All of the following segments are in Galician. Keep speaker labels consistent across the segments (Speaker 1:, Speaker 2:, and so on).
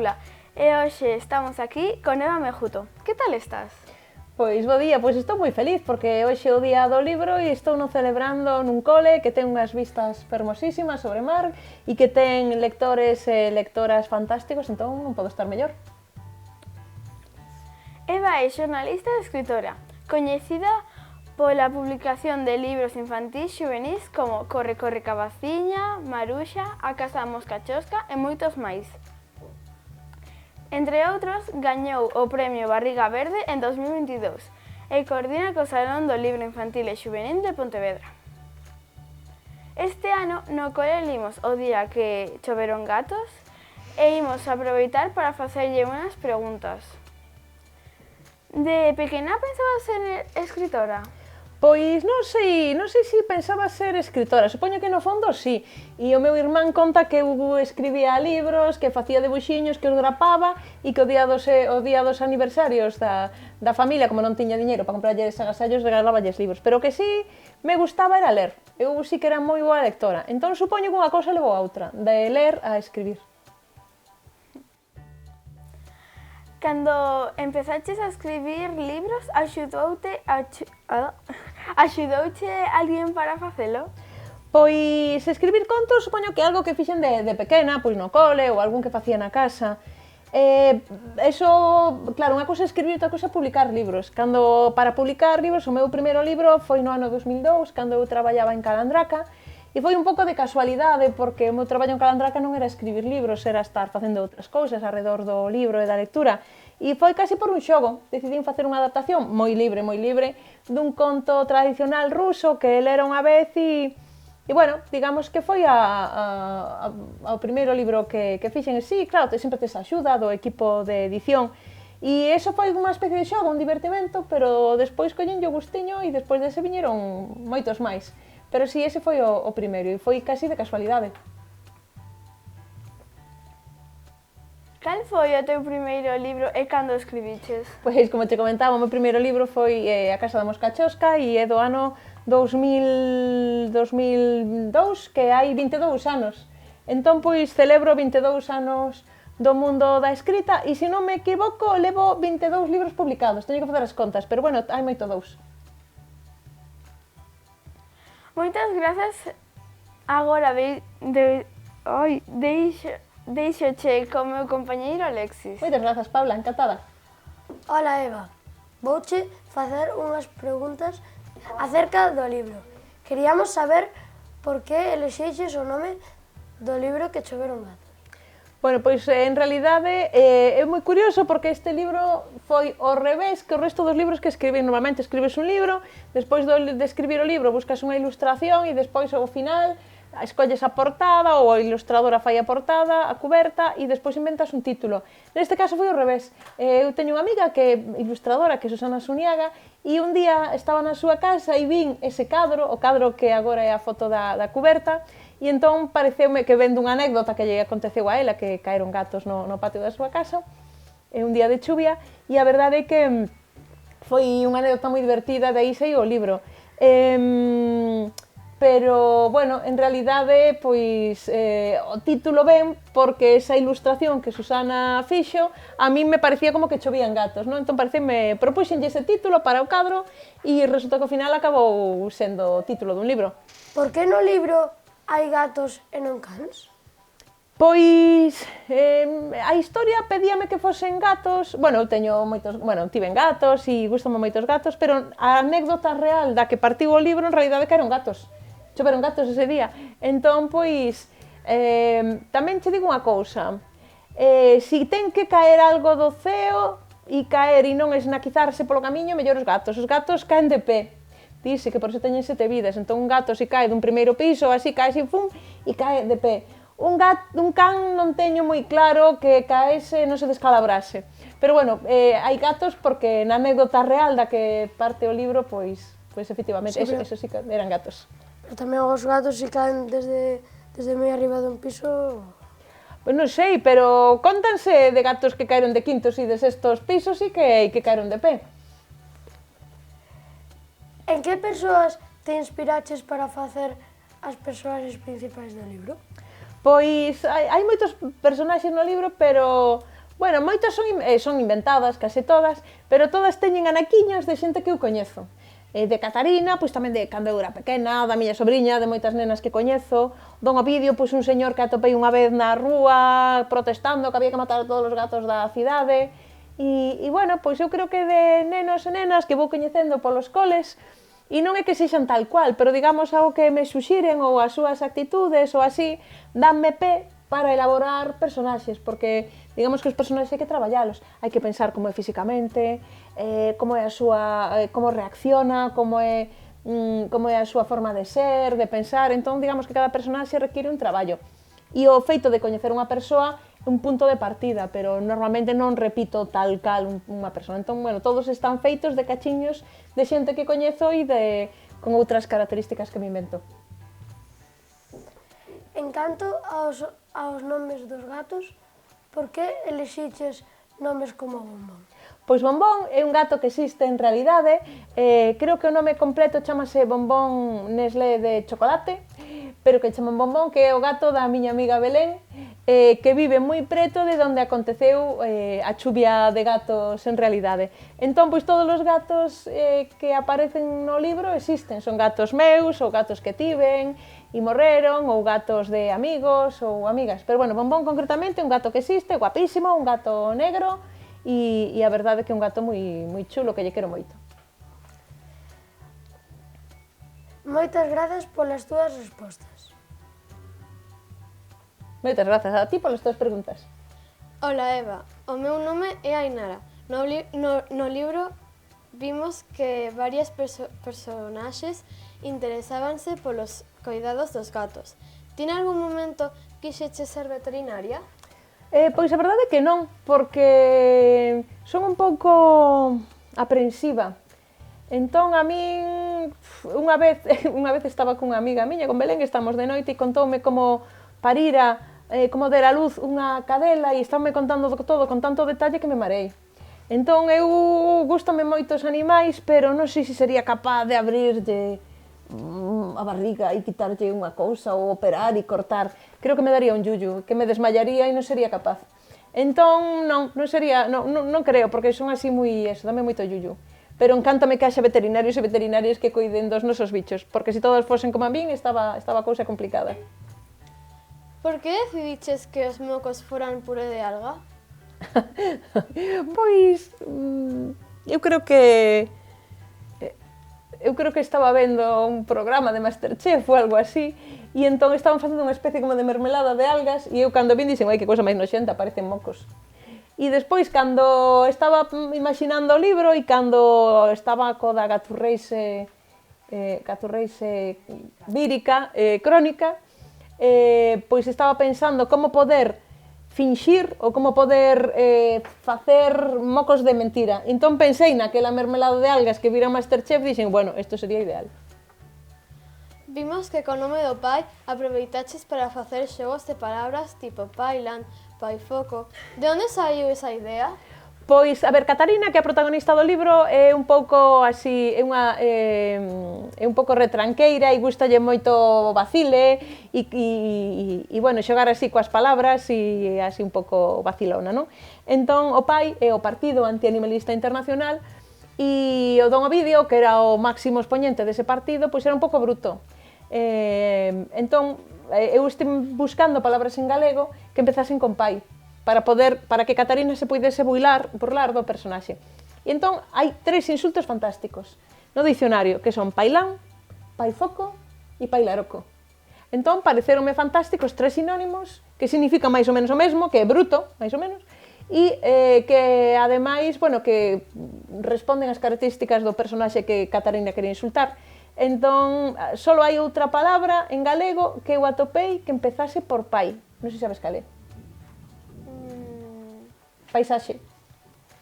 Speaker 1: Paula e hoxe estamos aquí con Eva Mejuto. Que tal estás?
Speaker 2: Pois, bo día, pois estou moi feliz porque hoxe é o día do libro e estou no celebrando nun cole que ten unhas vistas fermosísimas sobre mar e que ten lectores e lectoras fantásticos, entón non podo estar mellor.
Speaker 1: Eva é xornalista e escritora, coñecida pola publicación de libros infantís xuvenís como Corre, corre, cabaciña, Maruxa, A casa da mosca chosca e moitos máis. Entre outros, gañou o Premio Barriga Verde en 2022 e coordina co Salón do Libro Infantil e Xuvenil de Pontevedra. Este ano no cole limos o día que choveron gatos e imos aproveitar para facerlle unhas preguntas. De pequena pensabas ser escritora?
Speaker 2: Pois non sei se pensaba ser escritora, supoño que no fondo sí. E o meu irmán conta que eu escribía libros, que facía debuxiños, que os grapaba e que o día dos aniversarios da familia, como non tiña diñeiro para comprarlles agasallos, regaláballes libros. Pero o que sí me gustaba era ler. Eu sí que era moi boa lectora. Entón supoño que unha cousa levou a outra, de ler a escribir.
Speaker 1: Cando empezaches a escribir libros, axudouche alguén para facelo?
Speaker 2: Pois escribir contos supoño que é algo que fixen de pequena, pois no cole ou algún que facía na casa. Eso, claro, unha cousa é escribir, outra cousa é publicar libros. Para publicar libros, o meu primeiro libro foi no ano 2002, cando eu traballaba en Calandraca, e foi un pouco de casualidade, porque o meu traballo en Calandraca non era escribir libros, era estar facendo outras cousas alrededor do libro e da lectura. E foi casi por un xogo, decidín facer unha adaptación moi libre, dun conto tradicional ruso que lera unha vez e bueno, digamos que foi ao primeiro libro que fixen. Sí, claro, sempre tes a axuda do equipo de edición. E iso foi unha especie de xogo, un divertimento, pero despois collenlle o gustiño e despois dese viñeron moitos máis. Pero sí, ese foi o primeiro e foi casi de casualidade.
Speaker 1: Cal foi o teu primeiro libro e cando o escribiches?
Speaker 2: Pois, como te comentaba, o meu primeiro libro foi A casa da mosca chosca e é do ano 2002, que hai 22 anos. Entón, pois, celebro 22 anos do mundo da escrita e, se non me equivoco, levo 22 libros publicados. Teño que facer as contas, pero, bueno, hai moito dous.
Speaker 1: Moitas grazas. Agora deixoche co meu compañeiro Alexis.
Speaker 2: Moitas grazas, Paula, encantada.
Speaker 3: Ola, Eva. Vouche facer unhas preguntas acerca do libro. Queríamos saber por que elexeixes o nome do libro Que choveron gatos.
Speaker 2: Bueno, pois en realidade é moi curioso porque este libro foi ao revés que o resto dos libros que escribí. Normalmente escribes un libro, despois de escribir o libro buscas unha ilustración e despois ao final escolles a portada ou a ilustradora fai a portada, a cuberta e despois inventas un título. Neste caso foi ao revés. Eu teño unha amiga que é ilustradora, que é Susana Suniaga, e un día estaba na súa casa e vin ese cadro, o cadro que agora é a foto da cuberta, e entón pareceume que vendo unha anécdota que lle aconteceu a ela, que caeron gatos no patio da súa casa, un día de chuvia, e a verdade é que foi unha anécdota moi divertida, de aí saiu o libro. Pero, bueno, en realidade, pois, o título ven porque esa ilustración que Susana fixo a mí me parecía como que chovían gatos, non? Entón propúxenlle ese título para o cadro e resulta que ao final acabou sendo o título dun libro.
Speaker 3: Por que no libro hai gatos e non cans?
Speaker 2: Pois, a historia pedíame que fosen gatos. Bueno, eu tiven gatos e gustame moitos gatos, pero a anécdota real da que partiu o libro en realidade que eran gatos. Choveron gatos ese día. Entón, pois, tamén che digo unha cousa. Se ten que caer algo do ceo e caer e non esnaquizarse polo camiño, mellor os gatos. Os gatos caen de pé. Dice que por eso teñen 7 vidas. Entón, un gato se cae dun primeiro piso, así cae así, fum, e cae de pé. Un can non teño moi claro que caese e non se descalabrase. Pero, bueno, hai gatos porque na anécdota real da que parte o libro, pois efectivamente, eso sí que eran gatos.
Speaker 3: Pero tamén os gatos se caen desde moi arriba dun piso...
Speaker 2: Pois non sei, pero cóntanse de gatos que caeron de quintos e de sextos pisos e que caeron de pé.
Speaker 3: En que persoas te inspiraches para facer as persoaxes principais do libro?
Speaker 2: Pois hai moitos personaxes no libro, pero Bueno, moitas son inventadas, case todas, pero todas teñen anaquiños de xente que eu coñezo. De Catarina, pois tamén de cando eu era pequena, da miña sobriña, de moitas nenas que coñezo. Don Ovidio, pois un señor que atopei unha vez na rúa protestando que había que matar a todos os gatos da cidade. E bueno, pois eu creo que de nenos e nenas que vou coñecendo polos coles, e non é que sexan tal cual, pero digamos algo que me suxiren ou as súas actitudes ou así, danme pé para elaborar personaxes, porque digamos que os personaxes hai que traballalos, hai que pensar como é físicamente, como é a súa, como reacciona, como é a súa forma de ser, de pensar, entón digamos que cada personaxe require un traballo. E o feito de coñecer unha persoa é un punto de partida, pero normalmente non repito tal cal unha persoa. Entón, bueno, todos están feitos de cachiños de xente que coñezo e con outras características que me invento.
Speaker 3: En canto aos nomes dos gatos, por que elixiches nomes como Bombón?
Speaker 2: Pois Bombón é un gato que existe en realidade, creo que o nome completo chamase Bombón Nestlé de chocolate, pero que chaman Bombón, que é o gato da miña amiga Belén, que vive moi preto de onde aconteceu a chuvia de gatos en realidade. Entón, pois todos os gatos que aparecen no libro existen, son gatos meus, ou gatos que tiven, e morreron, ou gatos de amigos ou amigas. Pero bueno, Bombón concretamente é un gato que existe, guapísimo, un gato negro, e a verdade é que é un gato moi chulo, que lle quero moito.
Speaker 3: Moitas grazas polas túas respostas.
Speaker 2: Moitas grazas a ti polas túas preguntas.
Speaker 4: Ola Eva, o meu nome é Ainara. No libro vimos que varias personaxes interesábanse polos cuidados dos gatos. Tiene algún momento quixeche ser veterinaria?
Speaker 2: Pois a verdade é que non, porque son un pouco aprensiva. Entón, a min, unha vez estaba cunha amiga miña, con Belén, estamos de noite e contoume como parira, como der a luz unha cadela e estáme contando todo con tanto detalle que me marei. Entón, eu gustame moito os animais, pero non sei se sería capaz de abrirlle a barriga e quitarlle unha cousa ou operar e cortar. Creo que me daría un yuyu, que me desmayaría e non sería capaz. Entón, non creo, porque son así moi, dame moito yuyu. Pero encántame que haxa veterinarios e veterinarias que cuiden dos nosos bichos, porque se todos fosen como a min, estaba a cousa complicada.
Speaker 4: Por que decidiches que os mocos foran puré de alga?
Speaker 2: Pois, eu creo que estaba vendo un programa de Masterchef ou algo así, e entón estaban facendo unha especie como de mermelada de algas, e eu cando vin dixen, ai, que cousa máis noxenta, parecen mocos. E despois, cando estaba imaginando o libro e cando estaba co da gaturreise vírica, crónica, pois estaba pensando como poder finxir ou como poder facer mocos de mentira. Entón pensei naquela mermelada de algas que vira Masterchef e dixen, bueno, isto sería ideal.
Speaker 4: Vimos que co nome do pai aproveitaches para facer xogos de palabras tipo Pailand, Paifoco. De onde saiu esa idea?
Speaker 2: Pois, a ver, Catarina, que é a protagonista do libro, é un pouco así, é un pouco retranqueira e gustalle moito o vacile e bueno, xogar así coas palabras e así un pouco vacilona, non? Entón, o pai é o Partido Antianimalista Internacional e o Don Ovidio, que era o máximo expoñente dese partido, pois era un pouco bruto. Entón, eu estive buscando palabras en galego que empezasen con pai, para que Catarina se puidese burlar do personaxe. E entón, hai 3 insultos fantásticos no dicionario, que son pailán, paifoco e pailaroco. Entón, pareceronme fantásticos 3 sinónimos que significan máis ou menos o mesmo, que é bruto, máis ou menos, e que, ademais, bueno, que responden ás características do personaxe que Catarina quería insultar. Entón, só hai outra palabra en galego que eu atopei que empezase por pai. Non sei se sabes cal é. Paisaxe.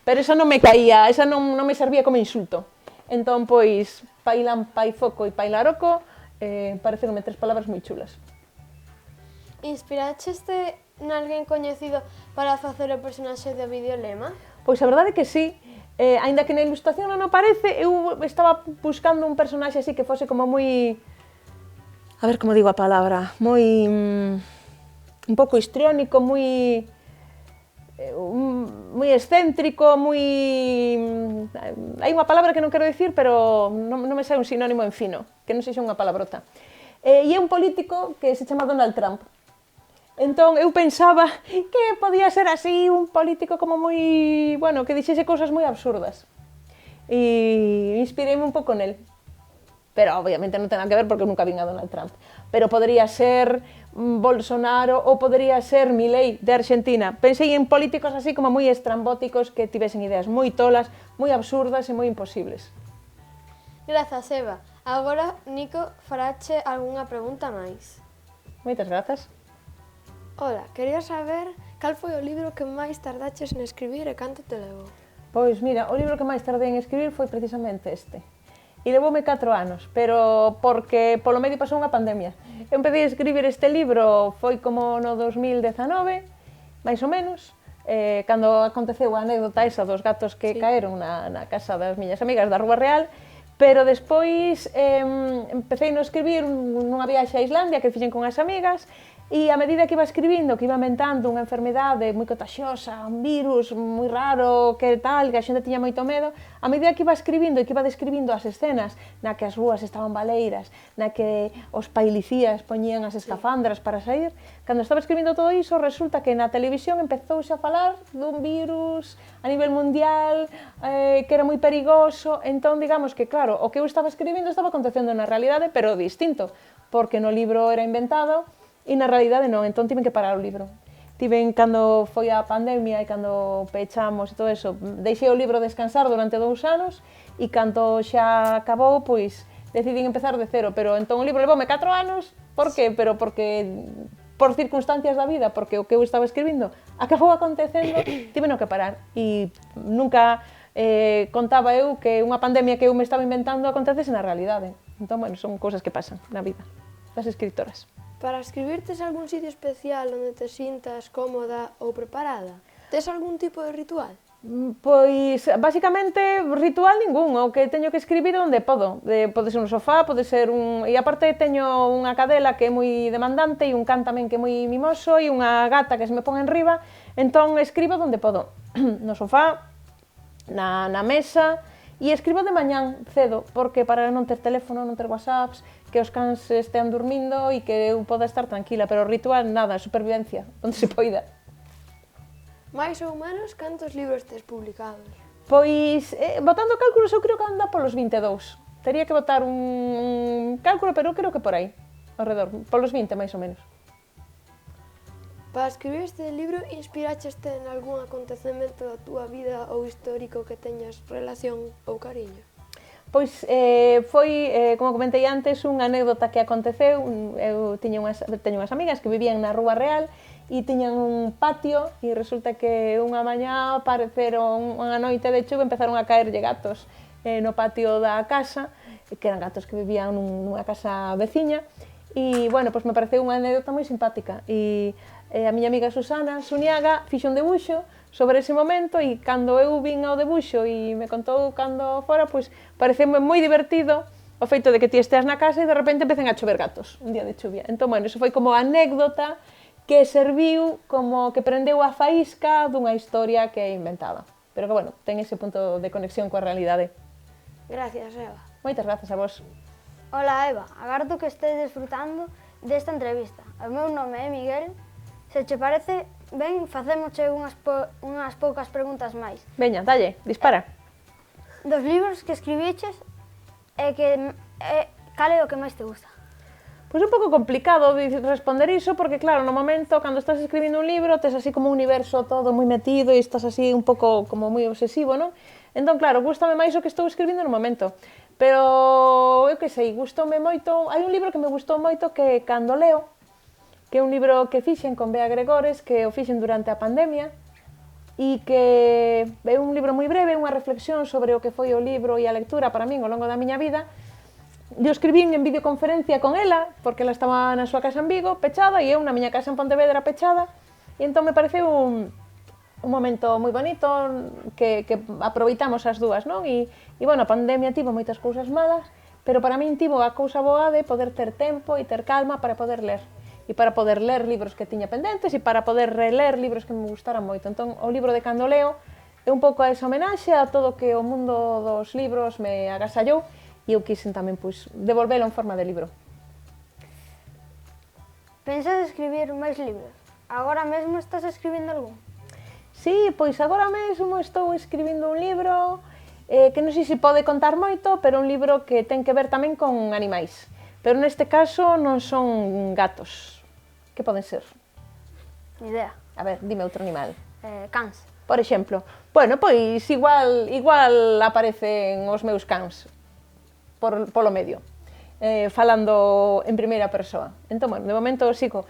Speaker 2: Pero esa non me caía, esa non me servía como insulto. Entón, pois, pailán, paifoco e pailaroco pareceronme 3 palabras moi chulas.
Speaker 4: Inspiraxeste nalguén coñecido para facer o personaxe de Videolema?
Speaker 2: Pois a verdade é que sí. Aínda que na ilustración non aparece, eu estaba buscando un personaxe así que fose como moi... A ver como digo a palabra... Moi... un pouco histriónico, moi... moi excéntrico, moi... Hai unha palabra que non quero dicir, pero non me sai un sinónimo en fino, que non sexa unha palabrota. E é un político que se chama Donald Trump. Entón, eu pensaba que podía ser así, un político como moi... bueno, que dixese cousas moi absurdas. E inspireime un pouco nel. Pero, obviamente, non ten nada que ver porque eu nunca vin a Donald Trump. Pero podría ser Bolsonaro ou podría ser Milei de Argentina. Pensei en políticos así como moi estrambóticos que tivesen ideas moi tolas, moi absurdas e moi imposibles.
Speaker 4: Grazas, Eva. Agora, Nico, farache algunha pregunta máis.
Speaker 2: Moitas grazas.
Speaker 4: Ola, quería saber cal foi o libro que máis tardaches en escribir e canto te levou?
Speaker 2: Pois mira, o libro que máis tardei en escribir foi precisamente este. E levoume 4 anos, pero porque polo medio pasou unha pandemia. Eu empecé a escribir este libro foi como no 2019, máis ou menos, cando aconteceu a anécdota esa dos gatos que caeron na casa das miñas amigas da Rúa Real, pero despois empecei a escribir nunha viaxe a Islandia que fixen con as amigas. E a medida que iba escribindo, que iba inventando unha enfermedade moi contagiosa, un virus moi raro, que tal, que a xente tiña moito medo, a medida que iba escribindo e que iba describindo as escenas na que as rúas estaban baleiras, na que os pailicías poñían as escafandras para sair, cando estaba escribindo todo iso, resulta que na televisión empezouse a falar dun virus a nivel mundial, que era moi perigoso, entón, digamos que, claro, o que eu estaba escribindo estaba acontecendo na realidade, pero distinto, porque no libro era inventado, e na realidade non, entón tiven que parar o libro. Tiven, cando foi a pandemia e cando pechamos e todo eso, deixei o libro descansar durante 2 anos e cando xa acabou, pois, decidín empezar de cero, pero entón o libro levoume 4 anos, por que? Pero porque, por circunstancias da vida, porque o que eu estaba escribindo acabou acontecendo, tiveno que parar. E nunca contaba eu que unha pandemia que eu me estaba inventando acontecese na realidade. Entón, bueno, son cousas que pasan na vida das escritoras.
Speaker 4: Para escribir, tes algún sitio especial onde te sintas cómoda ou preparada? Tes algún tipo de ritual?
Speaker 2: Pois, basicamente, ritual ningún, o que teño que escribir onde podo. Pode ser un sofá, pode ser un... E aparte teño unha cadela que é moi demandante e un can tamén que é moi mimoso e unha gata que se me pon enriba, entón escribo onde podo. No sofá, na mesa, e escribo de mañán cedo, porque para non ter teléfono, non ter whatsapps, que os cans estean dormindo e que eu poda estar tranquila, pero ritual nada, supervivencia, onde se poida.
Speaker 4: Mais ou menos, cantos libros tes publicados?
Speaker 2: Pois, botando cálculos, eu creo que anda polos 22. Tería que botar un cálculo, pero eu creo que por aí, ao redor, polos 20 máis ou menos.
Speaker 4: Para escribir este libro, inspiraxeste en algún acontecemento da túa vida ou histórico que teñas relación ou cariño?
Speaker 2: Pois foi, como comentei antes, unha anécdota que aconteceu. Eu teño unhas amigas que vivían na Rúa Real e tiñan un patio e resulta que unha mañá apareceron unha noite de chuva e empezaron a caerlle gatos no patio da casa, que eran gatos que vivían nunha casa veciña. E, bueno, pois me pareceu unha anécdota moi simpática. E a miña amiga Susana Suniaga fixo un debuxo sobre ese momento e cando eu vin ao debuxo e me contou cando fora, pois pareceume moi divertido o feito de que ti esteas na casa e de repente empecen a chover gatos un día de chuvia. Entón, bueno, iso foi como a anécdota que serviu como que prendeu a faísca dunha historia que é inventada. Pero que, bueno, ten ese punto de conexión coa realidade.
Speaker 4: Gracias, Eva.
Speaker 2: Moitas grazas a vos.
Speaker 1: Hola, Eva. Agardo que estés disfrutando desta entrevista. O meu nome é Miguel. Se che parece, ben, facémoche unhas poucas preguntas máis.
Speaker 2: Veña, dalle, dispara.
Speaker 1: Dos libros que escribiches, cal é o que máis te gusta?
Speaker 2: Pois é un pouco complicado responder iso, porque claro, no momento, cando estás escribindo un libro, tes así como un universo todo moi metido e estás así un pouco como moi obsesivo, non? Entón, claro, gústame máis o que estou escribindo no momento. Pero, eu que sei, gustoume moito... Hai un libro que me gustou moito que Cando leo, que é un libro que fixen con Bea Gregores, que o fixen durante a pandemia, e que é un libro moi breve, unha reflexión sobre o que foi o libro e a lectura para min ao longo da miña vida. Eu escribín en videoconferencia con ela, porque ela estaba na súa casa en Vigo, pechada, e eu na miña casa en Pontevedra, pechada, e entón me pareceu un momento moi bonito que aproveitamos as dúas, non? E, bueno, a pandemia tivo moitas cousas malas, pero para min tivo a cousa boa de poder ter tempo e ter calma para poder ler. e para poder ler libros que tiña pendentes e para poder reler libros que me gustaran moito. Entón, o libro de Cando leo é un pouco esa homenaxe a todo que o mundo dos libros me agasallou e eu quixen tamén pois, devolvelo en forma de libro.
Speaker 5: Pensas escribir máis libros? Agora mesmo estás escribindo algún?
Speaker 2: Sí, pois agora mesmo estou escribindo un libro que non sei se pode contar moito, pero un libro que ten que ver tamén con animais. Pero neste caso non son gatos. Que poden ser?
Speaker 5: Ni idea.
Speaker 2: A ver, dime outro animal.
Speaker 5: Cans.
Speaker 2: Por exemplo, bueno, pois igual aparecen os meus cans polo medio, falando en primeira persoa. Entón, bueno, de momento sigo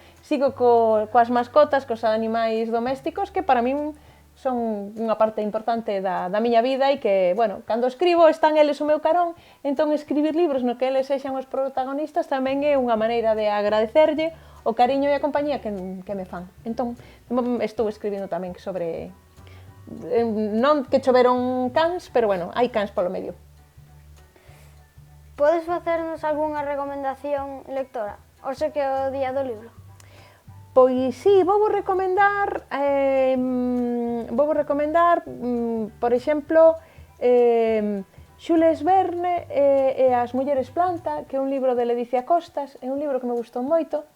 Speaker 2: coas mascotas, cos animais domésticos, que para min son unha parte importante da miña vida e que, bueno, cando escribo están eles o meu carón, entón escribir libros no que eles sexan os protagonistas tamén é unha maneira de agradecerlle o cariño e a compañía que me fan. Entón, estou escribindo tamén sobre, non que choveron cans, pero bueno, hai cans polo medio.
Speaker 5: Podes facernos algunha recomendación lectora? Hoxe que é o día do libro.
Speaker 2: Pois sí, vou recomendar, por exemplo, Xules Verne e as mulleres planta, que é un libro de Ledicia Costas, é un libro que me gustou moito.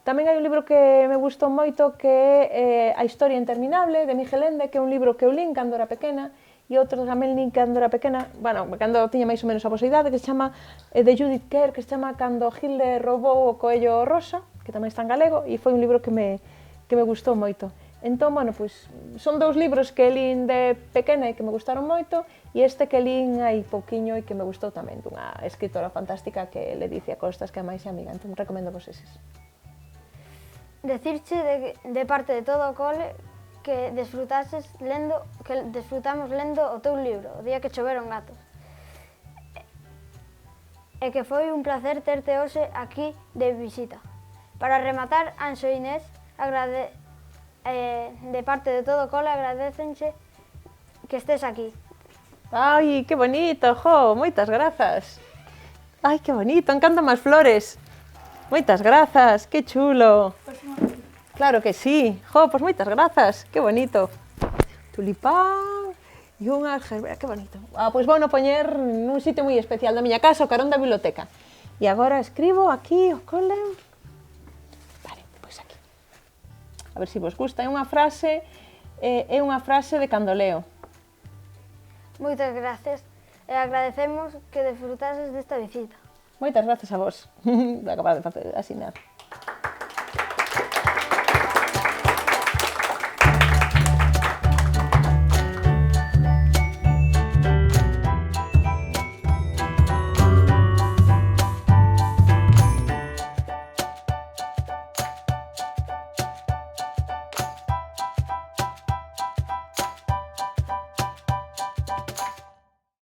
Speaker 2: Tamén hai un libro que me gustou moito que é A historia interminable, de Miguel Ende, que é un libro que eu lín cando era pequena, e outro tamén lín cando era pequena, bueno, cando tiña máis ou menos a vosa idade, que se chama, de Judith Kerr, que se chama Cando Hilde roubou o coello rosa, que tamén está en galego, e foi un libro que me gustou moito. Entón, bueno, pois, son dous libros que lín de pequena e que me gustaron moito, e este que lín hai pouquiño e que me gustou tamén, dunha escritora fantástica que é Ledicia Costas, que é máis amiga, entón recomendo vos eses.
Speaker 5: Decirche de parte de todo o cole que desfrutamos lendo o teu libro, o día que choveron gatos. E que foi un placer terte hoxe aquí de visita. Para rematar, Anxo e Inés, de parte de todo o cole, agradécenche que estés aquí.
Speaker 2: Ai, que bonito, jo, moitas grazas. Ai, que bonito, encantan as flores. Moitas grazas, que chulo. Claro que sí, jo, pois moitas grazas, que bonito. Tulipán e unha algervera, que bonito. Pois vou no poñer nun sitio moi especial da miña casa, o carón da biblioteca. E agora escribo aquí o cole. Vale, pois aquí. A ver se vos gusta, é unha frase de Cando leo.
Speaker 5: Moitas gracias e agradecemos que desfrutases desta visita.
Speaker 2: Moitas grazas a vos. Vou acabar de facer así nada.